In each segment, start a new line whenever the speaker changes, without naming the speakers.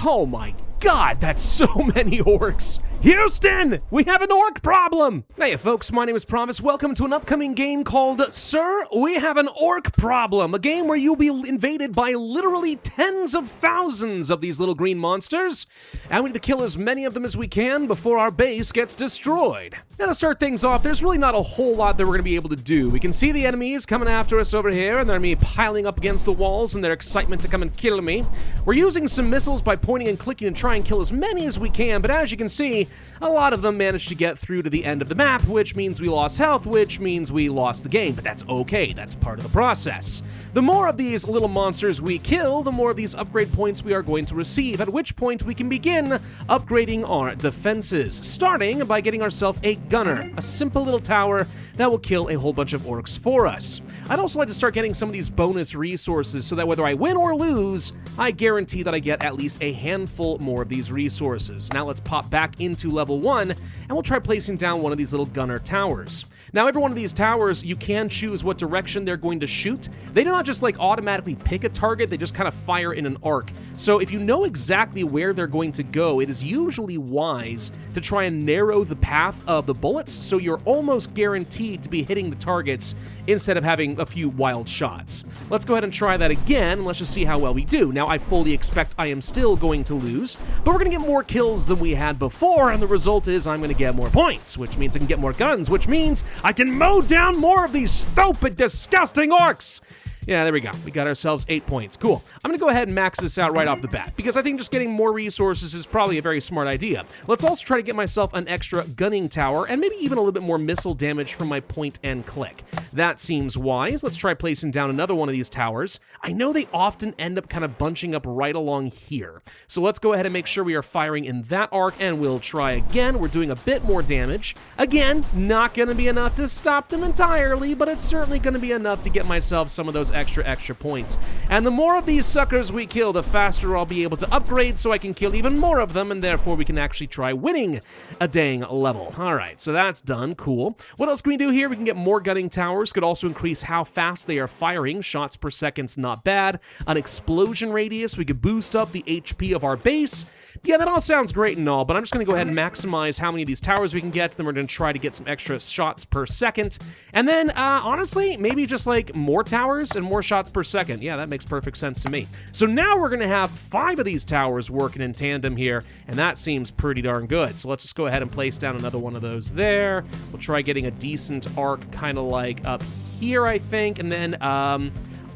Oh my God, that's so many orcs. Houston, we have an orc problem. Hey folks, my name is Pravus. Welcome to an upcoming game called Sir, We Have an Orc Problem. A game where you'll be invaded by literally tens of thousands of these little green monsters. And we need to kill as many of them as we can before our base gets destroyed. Now to start things off, there's really not a whole lot that we're gonna be able to do. We can see the enemies coming after us over here, and they're gonna be piling up against the walls in their excitement to come and kill me. We're using some missiles by pointing and clicking and try and kill as many as we can, but as you can see, a lot of them managed to get through to the end of the map, which means we lost health, which means we lost the game, but that's okay, that's part of the process. The more of these little monsters we kill, the more of these upgrade points we are going to receive, at which point we can begin upgrading our defenses, starting by getting ourselves a gunner, a simple little tower that will kill a whole bunch of orcs for us. I'd also like to start getting some of these bonus resources so that whether I win or lose, I guarantee that I get at least a handful more of these resources. Now let's pop back into level 1, and we'll try placing down one of these little gunner towers. Now, every one of these towers, you can choose what direction they're going to shoot. They do not just like automatically pick a target, they just kind of fire in an arc. So if you know exactly where they're going to go, it is usually wise to try and narrow the path of the bullets so you're almost guaranteed to be hitting the targets instead of having a few wild shots. Let's go ahead and try that again, and let's just see how well we do. Now, I fully expect I am still going to lose, but we're going to get more kills than we had before, and the result is I'm going to get more points, which means I can get more guns, which means I can mow down more of these stupid, disgusting orcs. Yeah, there we go. We got ourselves 8 points. Cool. I'm going to go ahead and max this out right off the bat, because I think just getting more resources is probably a very smart idea. Let's also try to get myself an extra gunning tower, and maybe even a little bit more missile damage from my point and click. That seems wise. Let's try placing down another one of these towers. I know they often end up kind of bunching up right along here. So let's go ahead and make sure we are firing in that arc, and we'll try again. We're doing a bit more damage. Again, not going to be enough to stop them entirely, but it's certainly going to be enough to get myself some of those extra points. And the more of these suckers we kill, the faster I'll be able to upgrade so I can kill even more of them, and therefore we can actually try winning a dang level. All right, so that's done. Cool. What else can we do here? We can get more gunning towers. Could also increase how fast they are firing. Shots per second's not bad. An explosion radius. We could boost up the HP of our base. Yeah, that all sounds great and all, but I'm just going to go ahead and maximize how many of these towers we can get. Then we're going to try to get some extra shots per second. And then, honestly, maybe just like more towers and more shots per second. Yeah, that makes perfect sense to me. So now we're going to have 5 of these towers working in tandem here, and that seems pretty darn good. So let's just go ahead and place down another one of those there. We'll try getting a decent arc kind of like up here, I think, and then,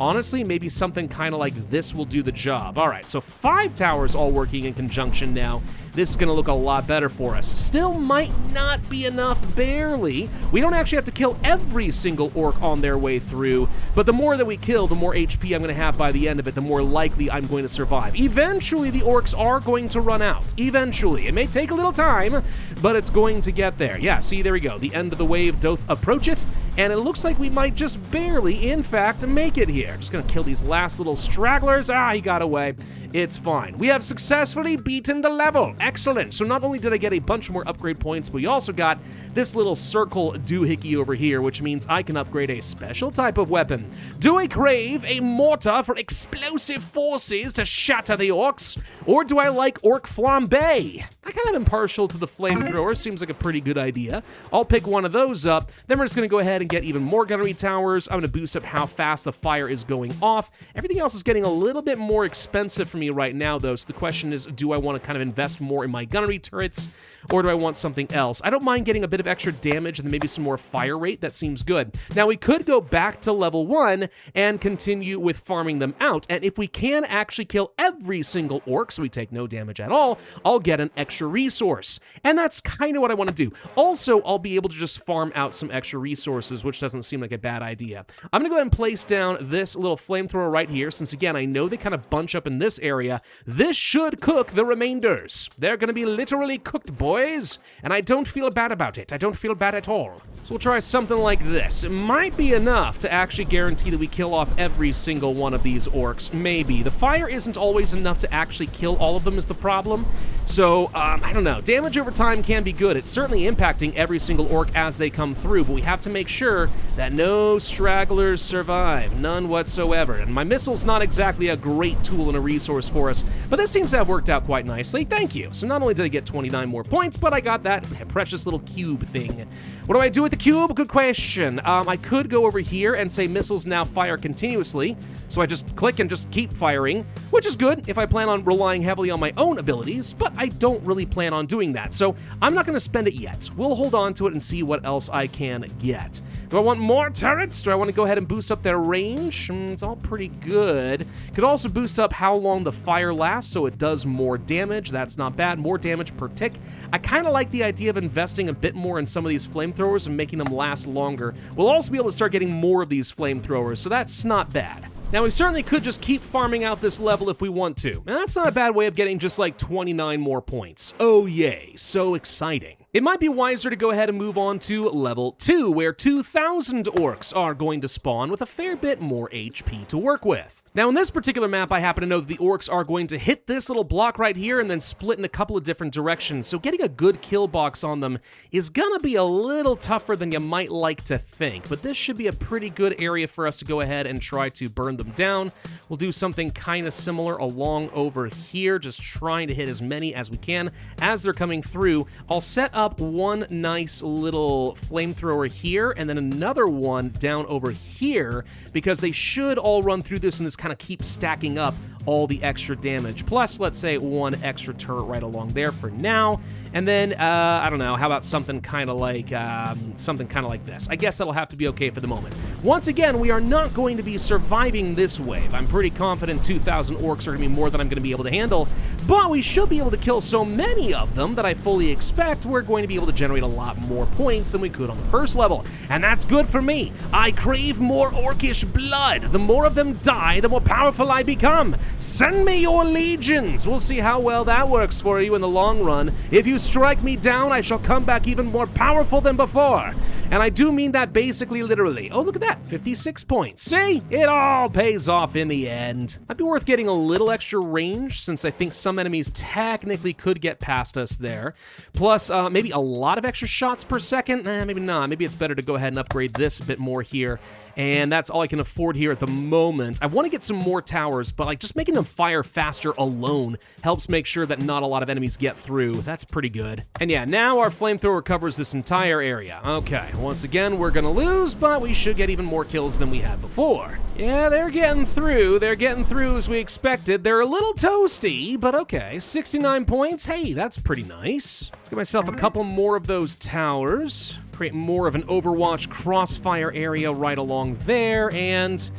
honestly, maybe something kind of like this will do the job. All right, so 5 towers all working in conjunction now. This is going to look a lot better for us. Still might not be enough, barely. We don't actually have to kill every single orc on their way through, but the more that we kill, the more HP I'm going to have by the end of it, the more likely I'm going to survive. Eventually, the orcs are going to run out. Eventually. It may take a little time, but it's going to get there. Yeah, see, there we go. The end of the wave doth approacheth, and it looks like we might just barely, in fact, make it here. Just going to kill these last little stragglers. Ah, he got away. It's fine. We have successfully beaten the level. Excellent. So not only did I get a bunch more upgrade points, but we also got this little circle doohickey over here, which means I can upgrade a special type of weapon. Do I crave a mortar for explosive forces to shatter the orcs? Or do I like orc flambe? I kind of am partial to the flamethrower. Seems like a pretty good idea. I'll pick one of those up. Then we're just going to go ahead and get even more gunnery towers. I'm going to boost up how fast the fire is going off. Everything else is getting a little bit more expensive for me right now, though. So the question is, do I want to kind of invest more in my gunnery turrets, or do I want something else? I don't mind getting a bit of extra damage and then maybe some more fire rate. That seems good. Now, we could go back to level 1 and continue with farming them out. And if we can actually kill every single orc, so we take no damage at all, I'll get an extra resource. And that's kind of what I want to do. Also, I'll be able to just farm out some extra resources, which doesn't seem like a bad idea. I'm going to go ahead and place down this little flamethrower right here, since, again, I know they kind of bunch up in this area. This should cook the remainders. They're going to be literally cooked, boys, and I don't feel bad about it. I don't feel bad at all. So we'll try something like this. It might be enough to actually guarantee that we kill off every single one of these orcs. Maybe. The fire isn't always enough to actually kill all of them is the problem. So, I don't know. Damage over time can be good. It's certainly impacting every single orc as they come through, but we have to make sure that no stragglers survive. None whatsoever. And my missile's not exactly a great tool and a resource for us, but this seems to have worked out quite nicely. Thank you. So not only did I get 29 more points, but I got that precious little cube thing. What do I do with the cube? Good question. I could go over here and say missiles now fire continuously, so I just click and just keep firing, which is good if I plan on relying heavily on my own abilities, but I don't really plan on doing that, so I'm not going to spend it yet. We'll hold on to it and see what else I can get. Do I want more turrets? Do I want to go ahead and boost up their range? It's all pretty good. Could also boost up how long the fire lasts so it does more damage. That's not bad. More damage per tick. I kind of like the idea of investing a bit more in some of these flamethrowers and making them last longer. We'll also be able to start getting more of these flamethrowers, so that's not bad. Now, we certainly could just keep farming out this level if we want to, and that's not a bad way of getting just like 29 more points. Oh yay, so exciting. It might be wiser to go ahead and move on to level 2, where 2,000 orcs are going to spawn with a fair bit more HP to work with. Now, in this particular map, I happen to know that the orcs are going to hit this little block right here and then split in a couple of different directions, so getting a good kill box on them is gonna be a little tougher than you might like to think, but this should be a pretty good area for us to go ahead and try to burn them down. We'll do something kind of similar along over here, just trying to hit as many as we can as they're coming through. I'll set up one nice little flamethrower here and then another one down over here, because they should all run through this and this kind of keeps stacking up all the extra damage. Plus, let's say one extra turret right along there for now. And then, I don't know, how about something kind of like this? I guess that'll have to be okay for the moment. Once again, we are not going to be surviving this wave. I'm pretty confident 2,000 orcs are going to be more than I'm going to be able to handle, but we should be able to kill so many of them that I fully expect we're going to be able to generate a lot more points than we could on the first level. And that's good for me. I crave more orcish blood. The more of them die, the more powerful I become. Send me your legions. We'll see how well that works for you in the long run. If you strike me down, I shall come back even more powerful than before. And I do mean that basically literally. Oh, look at that, 56 points. See, it all pays off in the end. Might be worth getting a little extra range, since I think some enemies technically could get past us there. Plus, maybe a lot of extra shots per second. Maybe not. Maybe it's better to go ahead and upgrade this a bit more here. And that's all I can afford here at the moment. I want to get some more towers, but like just making them fire faster alone helps make sure that not a lot of enemies get through. That's pretty good. And yeah, now our flamethrower covers this entire area. Okay, once again, we're gonna lose, but we should get even more kills than we had before. Yeah, they're getting through. They're getting through as we expected. They're a little toasty, but okay. 69 points. Hey, that's pretty nice. Let's get myself a couple more of those towers. Create more of an Overwatch crossfire area right along there, and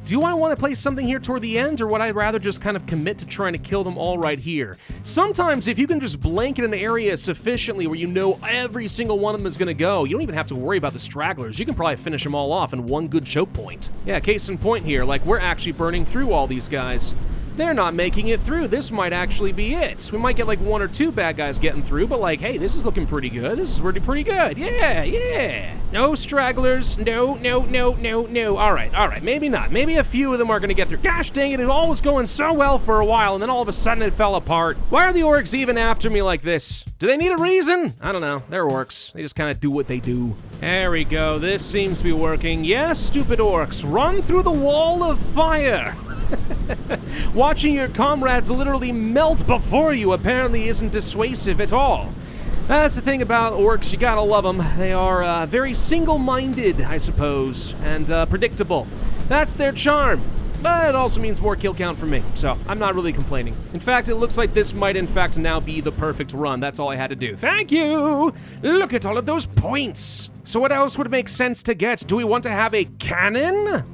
do I want to place something here toward the end, or would I rather just kind of commit to trying to kill them all right here? Sometimes if you can just blanket an area sufficiently where you know every single one of them is going to go, you don't even have to worry about the stragglers. You can probably finish them all off in one good choke point. Yeah, case in point here, like we're actually burning through all these guys. They're not making it through. This might actually be it. We might get like one or two bad guys getting through, but like, hey, this is looking pretty good. This is really pretty good. Yeah, yeah. No stragglers. No. All right. Maybe not. Maybe a few of them are going to get through. Gosh dang it, it all was going so well for a while, and then all of a sudden it fell apart. Why are the orcs even after me like this? Do they need a reason? I don't know. They're orcs. They just kind of do what they do. There we go. This seems to be working. Yes, stupid orcs. Run through the wall of fire. Watching your comrades literally melt before you apparently isn't dissuasive at all. That's the thing about orcs, you gotta love them. They are very single-minded, I suppose, and predictable. That's their charm. But it also means more kill count for me, so I'm not really complaining. In fact, it looks like this might in fact now be the perfect run. That's all I had to do. Thank you! Look at all of those points! So what else would make sense to get? Do we want to have a cannon?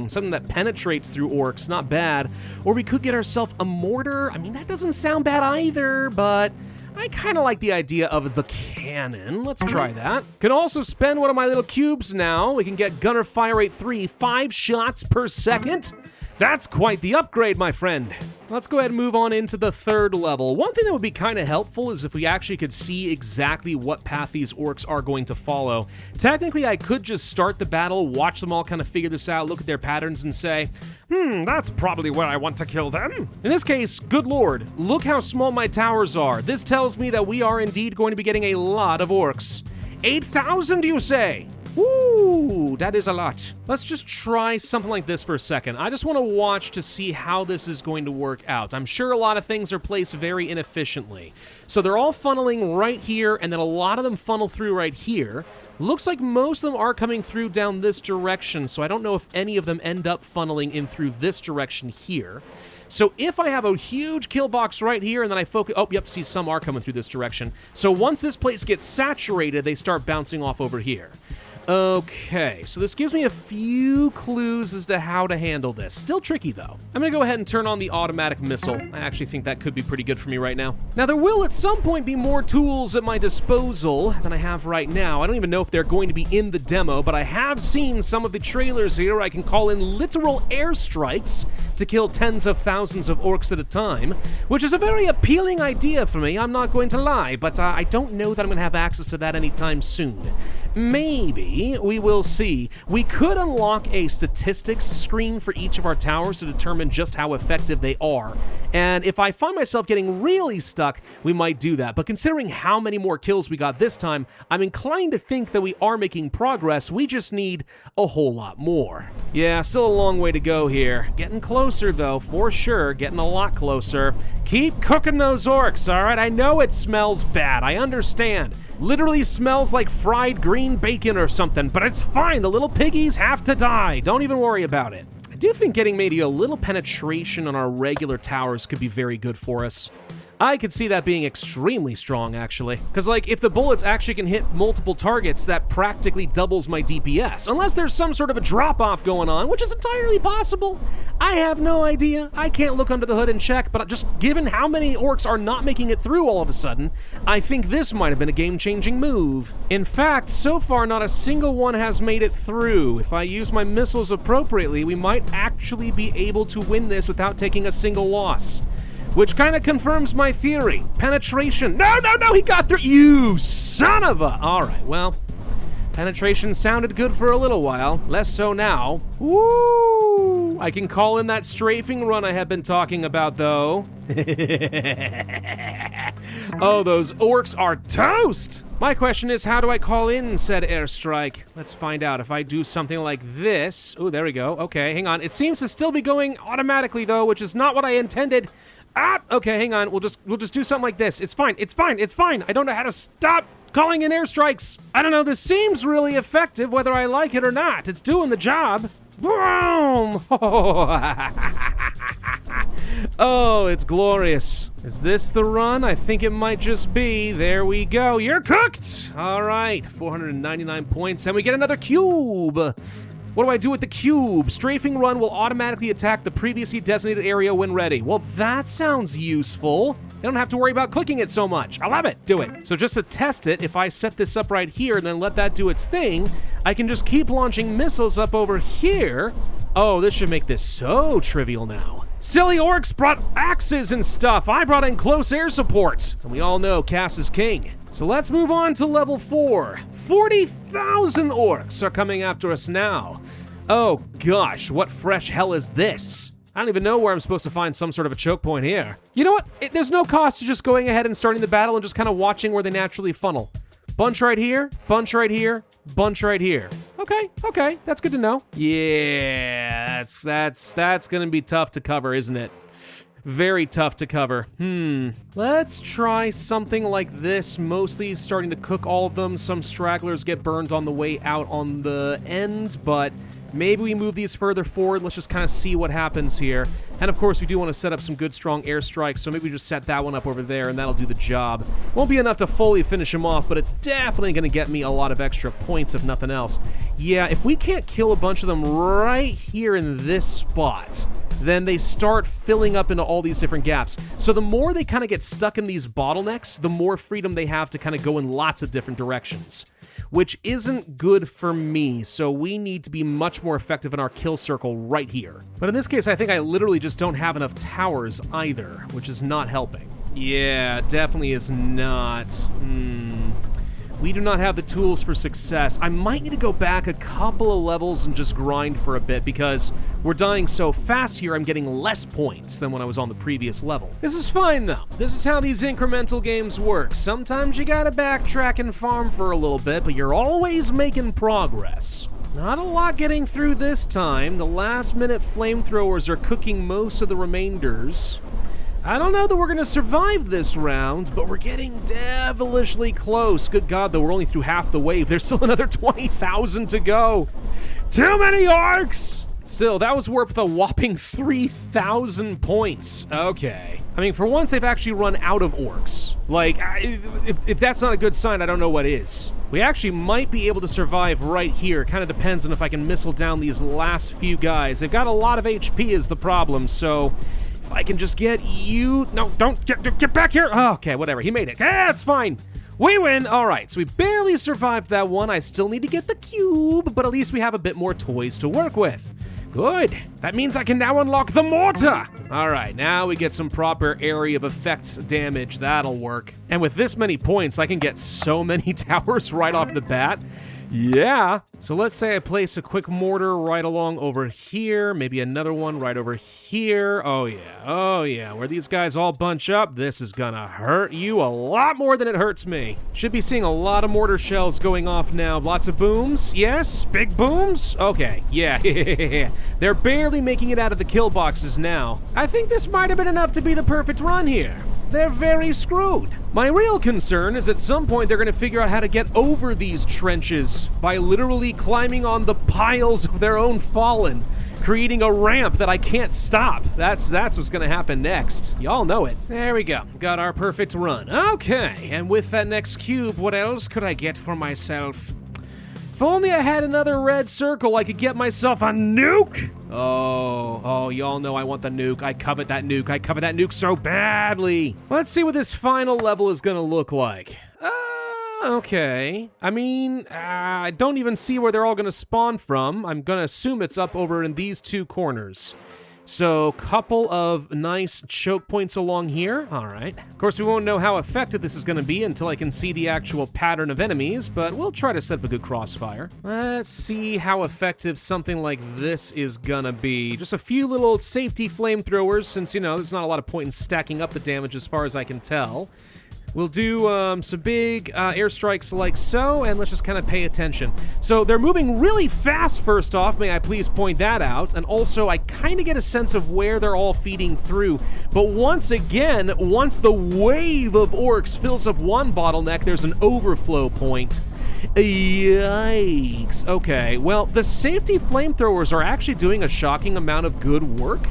Something that penetrates through orcs, not bad. Or we could get ourselves a mortar. I mean, that doesn't sound bad either, but I kind of like the idea of the cannon. Let's try that. Can also spend one of my little cubes now. We can get Gunner Fire Rate 3, 5 shots per second. That's quite the upgrade, my friend. Let's go ahead and move on into the third level. One thing that would be kind of helpful is if we actually could see exactly what path these orcs are going to follow. Technically, I could just start the battle, watch them all kind of figure this out, look at their patterns and say, that's probably where I want to kill them. In this case, good lord, look how small my towers are. This tells me that we are indeed going to be getting a lot of orcs. 8,000, you say? Ooh, that is a lot. Let's just try something like this for a second. I just want to watch to see how this is going to work out. I'm sure a lot of things are placed very inefficiently. So they're all funneling right here, and then a lot of them funnel through right here. Looks like most of them are coming through down this direction, so I don't know if any of them end up funneling in through this direction here. So if I have a huge kill box right here and then I focus, oh, yep, see some are coming through this direction. So once this place gets saturated, they start bouncing off over here. Okay, so this gives me a few clues as to how to handle this. Still tricky, though. I'm gonna go ahead and turn on the automatic missile. I actually think that could be pretty good for me right now. Now, there will at some point be more tools at my disposal than I have right now. I don't even know if they're going to be in the demo, but I have seen some of the trailers here. I can call in literal airstrikes to kill tens of thousands of orcs at a time, which is a very appealing idea for me, I'm not going to lie, but I don't know that I'm gonna have access to that anytime soon. Maybe, we will see. We could unlock a statistics screen for each of our towers to determine just how effective they are. And if I find myself getting really stuck, we might do that. But considering how many more kills we got this time, I'm inclined to think that we are making progress. We just need a whole lot more. Yeah, still a long way to go here. Getting closer though, for sure. Getting a lot closer. Keep cooking those orcs, all right? I know it smells bad, I understand. Literally smells like fried green bacon or something, but it's fine. The little piggies have to die. Don't even worry about it. I do think getting maybe a little penetration on our regular towers could be very good for us. I could see that being extremely strong, actually. Because, like, if the bullets actually can hit multiple targets, that practically doubles my DPS. Unless there's some sort of a drop-off going on, which is entirely possible. I have no idea. I can't look under the hood and check, but just given how many orcs are not making it through all of a sudden, I think this might have been a game-changing move. In fact, so far, not a single one has made it through. If I use my missiles appropriately, we might actually be able to win this without taking a single loss. Which kind of confirms my theory. Penetration. No, he got through. You son of a... All right, well, penetration sounded good for a little while. Less so now. Woo! I can call in that strafing run I have been talking about, though. Oh, those orcs are toast! My question is, how do I call in said airstrike? Let's find out. If I do something like this... Oh, there we go. Okay, hang on. It seems to still be going automatically, though, which is not what I intended. Ah, okay, hang on. We'll just do something like this. It's fine. I don't know how to stop calling in airstrikes. I don't know. This seems really effective, whether I like it or not. It's doing the job. Boom! Oh, it's glorious. Is this the run? I think it might just be. There we go. You're cooked! All right, 499 points, and we get another cube. What do I do with the cube? Strafing run will automatically attack the previously designated area when ready. Well, that sounds useful. I don't have to worry about clicking it so much. I love it. Do it. So just to test it, if I set this up right here and then let that do its thing, I can just keep launching missiles up over here. Oh, this should make this so trivial now. Silly orcs brought axes and stuff. I brought in close air support. And we all know Cass is king. So let's move on to level 4. 40,000 orcs are coming after us now. Oh gosh, what fresh hell is this? I don't even know where I'm supposed to find some sort of a choke point here. You know what? There's no cost to just going ahead and starting the battle and just kind of watching where they naturally funnel. Bunch right here, bunch right here, bunch right here. Okay, that's good to know. Yeah, that's gonna be tough to cover, isn't it? Very tough to cover. Let's try something like this. Mostly starting to cook all of them. Some stragglers get burned on the way out on the end, but maybe we move these further forward. Let's just kind of see what happens here. And of course, we do want to set up some good, strong airstrikes, so maybe we just set that one up over there, and that'll do the job. Won't be enough to fully finish him off, but it's definitely going to get me a lot of extra points, if nothing else. Yeah, if we can't kill a bunch of them right here in this spot, then they start filling up into all these different gaps. So the more they kind of get stuck in these bottlenecks, the more freedom they have to kind of go in lots of different directions. which isn't good for me, so we need to be much more effective in our kill circle right here. But in this case, I think I literally just don't have enough towers either, which is not helping. Yeah, definitely is not. We do not have the tools for success. I might need to go back a couple of levels and just grind for a bit because we're dying so fast here, I'm getting less points than when I was on the previous level. This is fine though. This is how these incremental games work. Sometimes you gotta backtrack and farm for a little bit, but you're always making progress. Not a lot getting through this time. The last minute flamethrowers are cooking most of the remainders. I don't know that we're gonna survive this round, but we're getting devilishly close. Good God, though, we're only through half the wave. There's still another 20,000 to go. Too many orcs! Still, that was worth a whopping 3,000 points. Okay. I mean, for once, they've actually run out of orcs. Like, if that's not a good sign, I don't know what is. We actually might be able to survive right here. Kind of depends on if I can missile down these last few guys. They've got a lot of HP is the problem, so if I can just get you... No, don't get back here. Oh, okay, whatever. He made it. It's fine. We win. All right, so we barely survived that one. I still need to get the cube, but at least we have a bit more toys to work with. Good. That means I can now unlock the mortar. All right, now we get some proper area of effect damage. That'll work. And with this many points, I can get so many towers right off the bat. Yeah. So let's say I place a quick mortar right along over here, maybe another one right over here. Oh yeah, where these guys all bunch up, this is gonna hurt you a lot more than it hurts me. Should be seeing a lot of mortar shells going off now. Lots of booms, yes, big booms? Okay, yeah, they're barely making it out of the kill boxes now. I think this might have been enough to be the perfect run here. They're very screwed. My real concern is at some point they're gonna figure out how to get over these trenches by literally climbing on the piles of their own fallen, creating a ramp that I can't stop. That's what's gonna happen next. Y'all know it. There we go. Got our perfect run. Okay, and with that next cube, what else could I get for myself? If only I had another red circle, I could get myself a nuke. Oh, y'all know I want the nuke. I covet that nuke. I covet that nuke so badly. Let's see what this final level is gonna look like. Okay. I mean, I don't even see where they're all gonna spawn from. I'm gonna assume it's up over in these two corners. So, couple of nice choke points along here. All right. Of course, we won't know how effective this is going to be until I can see the actual pattern of enemies, but we'll try to set up a good crossfire. Let's see how effective something like this is going to be. Just a few little safety flamethrowers, since, you know, there's not a lot of point in stacking up the damage as far as I can tell. We'll do some big airstrikes like so, and let's just kind of pay attention. So they're moving really fast, first off, may I please point that out, and also I kind of get a sense of where they're all feeding through. But once again, once the wave of orcs fills up one bottleneck, there's an overflow point. Yikes. Okay, well, the safety flamethrowers are actually doing a shocking amount of good work.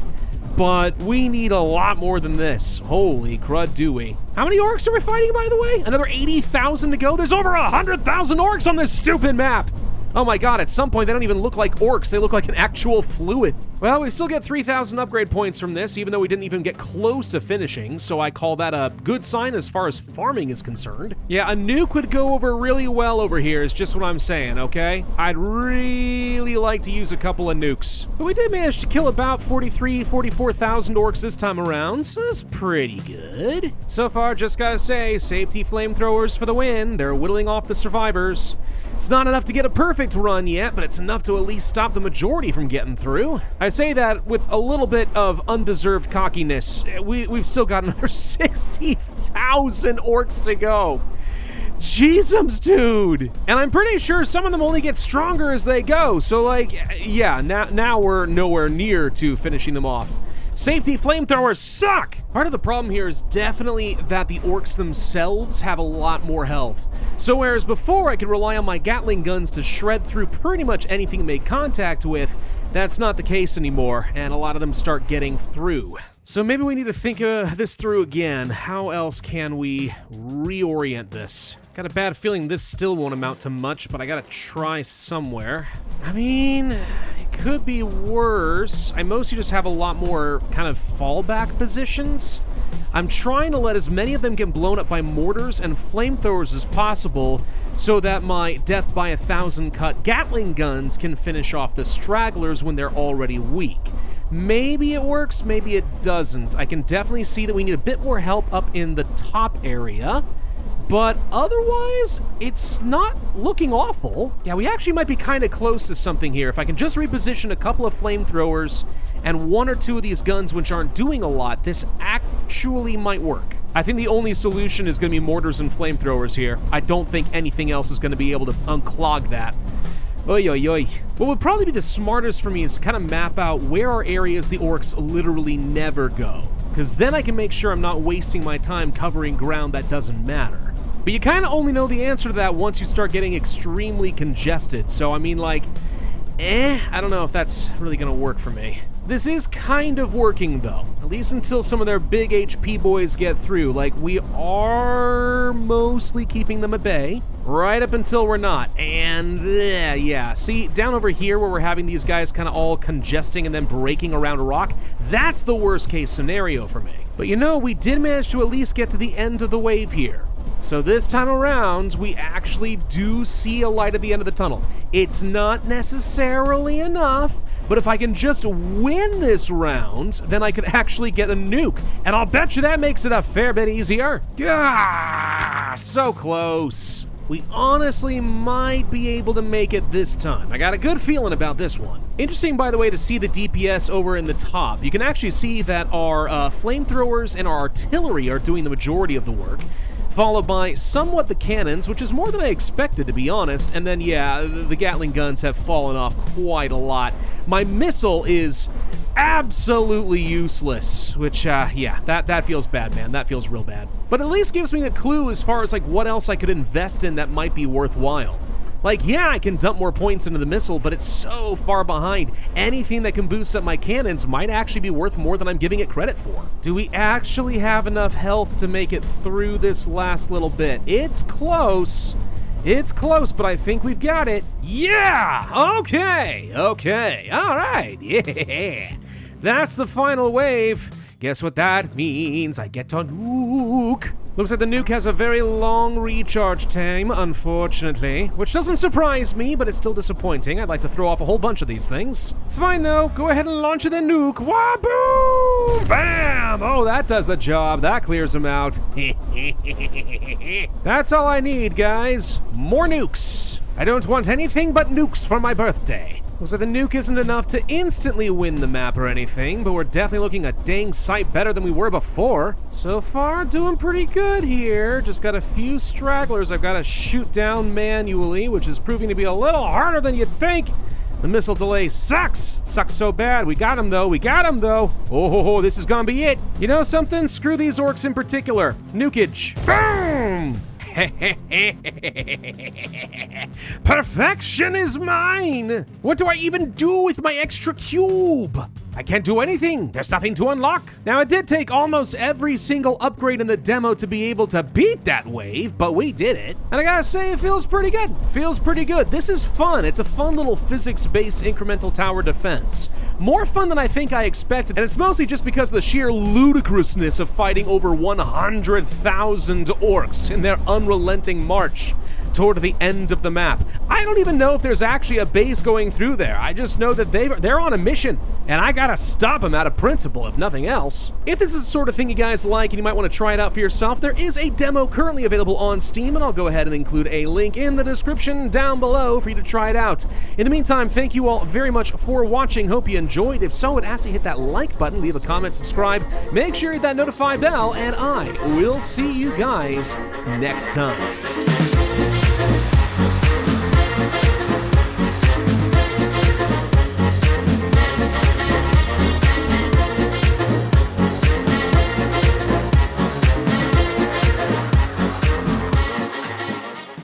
But we need a lot more than this. Holy crud, do we? How many orcs are we fighting, by the way? Another 80,000 to go? There's over 100,000 orcs on this stupid map! Oh my god, at some point they don't even look like orcs, they look like an actual fluid. Well, we still get 3,000 upgrade points from this, even though we didn't even get close to finishing, so I call that a good sign as far as farming is concerned. Yeah, a nuke would go over really well over here, is just what I'm saying, okay? I'd really like to use a couple of nukes. But we did manage to kill about 44,000 orcs this time around, so that's pretty good. So far, just gotta say, safety flamethrowers for the win. They're whittling off the survivors. It's not enough to get a perfect run yet, but it's enough to at least stop the majority from getting through. I say that with a little bit of undeserved cockiness. We've still got another 60,000 orcs to go. Jeezums, dude. And I'm pretty sure some of them only get stronger as they go. So, like, yeah, now we're nowhere near to finishing them off. Safety flamethrowers suck! Part of the problem here is definitely that the orcs themselves have a lot more health. So whereas before I could rely on my Gatling guns to shred through pretty much anything it made contact with, that's not the case anymore, and a lot of them start getting through. So maybe we need to think this through again. How else can we reorient this? Got a bad feeling this still won't amount to much, but I gotta try somewhere. I mean, it could be worse. I mostly just have a lot more kind of fallback positions. I'm trying to let as many of them get blown up by mortars and flamethrowers as possible so that my death by 1,000 cut Gatling guns can finish off the stragglers when they're already weak. Maybe it works, maybe it doesn't. I can definitely see that we need a bit more help up in the top area. But otherwise, it's not looking awful. Yeah, we actually might be kind of close to something here. If I can just reposition a couple of flamethrowers and 1 or 2 of these guns which aren't doing a lot, this actually might work. I think the only solution is going to be mortars and flamethrowers here. I don't think anything else is going to be able to unclog that. Oy, oy, oy. What would probably be the smartest for me is to kind of map out where are areas the orcs literally never go. Because then I can make sure I'm not wasting my time covering ground that doesn't matter. But you kind of only know the answer to that once you start getting extremely congested. So, I mean, like, I don't know if that's really going to work for me. This is kind of working, though. At least until some of their big HP boys get through. Like, we are mostly keeping them at bay. Right up until we're not. And, yeah. See, down over here where we're having these guys kind of all congesting and then breaking around a rock, that's the worst case scenario for me. But you know, we did manage to at least get to the end of the wave here. So this time around, we actually do see a light at the end of the tunnel. It's not necessarily enough, but if I can just win this round, then I could actually get a nuke. And I'll bet you that makes it a fair bit easier. Ah, so close. We honestly might be able to make it this time. I got a good feeling about this one. Interesting, by the way, to see the DPS over in the top. You can actually see that our flamethrowers and our artillery are doing the majority of the work, followed by somewhat the cannons, which is more than I expected, to be honest. And then, yeah, the Gatling guns have fallen off quite a lot. My missile is absolutely useless, which, yeah, that feels bad, man. That feels real bad. But at least gives me a clue as far as, like, what else I could invest in that might be worthwhile. Like, yeah, I can dump more points into the missile, but it's so far behind. Anything that can boost up my cannons might actually be worth more than I'm giving it credit for. Do we actually have enough health to make it through this last little bit? It's close. It's close, but I think we've got it. Yeah! Okay, all right, yeah. That's the final wave. Guess what that means? I get to nuke. Looks like the nuke has a very long recharge time, unfortunately. Which doesn't surprise me, but it's still disappointing. I'd like to throw off a whole bunch of these things. It's fine, though. Go ahead and launch the nuke. Wahoo! Bam! Oh, that does the job. That clears them out. That's all I need, guys. More nukes. I don't want anything but nukes for my birthday. Looks like the nuke isn't enough to instantly win the map or anything, but we're definitely looking a dang sight better than we were before. So far, doing pretty good here. Just got a few stragglers I've got to shoot down manually, which is proving to be a little harder than you'd think. The missile delay sucks. It sucks so bad. We got him, though. Oh, this is gonna be it. You know something? Screw these orcs in particular. Nukage. Boom! Perfection is mine! What do I even do with my extra cube? I can't do anything. There's nothing to unlock. Now, it did take almost every single upgrade in the demo to be able to beat that wave, but we did it. And I gotta say, it feels pretty good. This is fun. It's a fun little physics-based incremental tower defense. More fun than I think I expected, and it's mostly just because of the sheer ludicrousness of fighting over 100,000 orcs in their unrelenting march toward the end of the map. I don't even know if there's actually a base going through there. I just know that they're on a mission, and I gotta stop them out of principle, if nothing else. If this is the sort of thing you guys like and you might want to try it out for yourself, there is a demo currently available on Steam, and I'll go ahead and include a link in the description down below for you to try it out. In the meantime, thank you all very much for watching. Hope you enjoyed. If so, I'd ask you to hit that like button, leave a comment, subscribe, make sure you hit that notify bell, and I will see you guys next time.